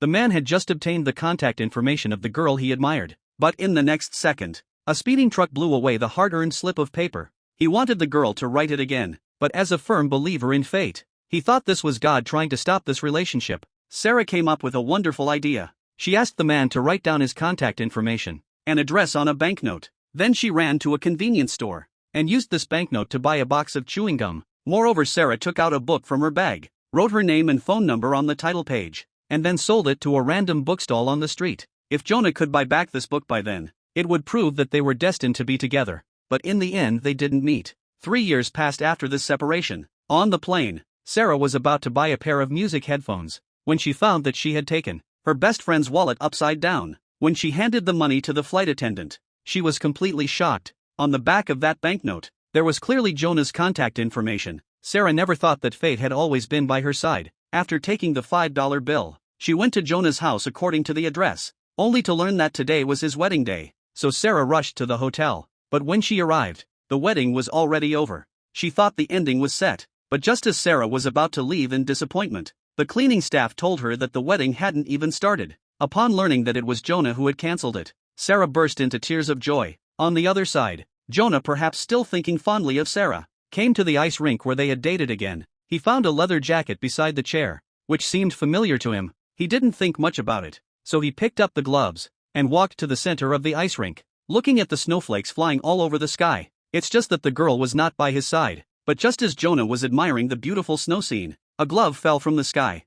The man had just obtained the contact information of the girl he admired. But in the next second, a speeding truck blew away the hard-earned slip of paper. He wanted the girl to write it again, but as a firm believer in fate, he thought this was God trying to stop this relationship. Sarah came up with a wonderful idea. She asked the man to write down his contact information, an address on a banknote. Then she ran to a convenience store and used this banknote to buy a box of chewing gum. Moreover, Sarah took out a book from her bag, wrote her name and phone number on the title page, and then sold it to a random bookstall on the street. If Jonah could buy back this book by then, it would prove that they were destined to be together. But in the end they didn't meet. 3 years passed after this separation. On the plane, Sarah was about to buy a pair of music headphones when she found that she had taken her best friend's wallet upside down. When she handed the money to the flight attendant, she was completely shocked. On the back of that banknote, there was clearly Jonah's contact information. Sarah never thought that fate had always been by her side. After taking the $5 bill, she went to Jonah's house according to the address, only to learn that today was his wedding day. So Sarah rushed to the hotel. But when she arrived, the wedding was already over. She thought the ending was set. But just as Sarah was about to leave in disappointment, the cleaning staff told her that the wedding hadn't even started. Upon learning that it was Jonah who had cancelled it, Sarah burst into tears of joy. On the other side, Jonah, perhaps still thinking fondly of Sarah, came to the ice rink where they had dated again. He found a leather jacket beside the chair, which seemed familiar to him. He didn't think much about it, so he picked up the gloves and walked to the center of the ice rink, looking at the snowflakes flying all over the sky. It's just that the girl was not by his side. But just as Jonah was admiring the beautiful snow scene, a glove fell from the sky.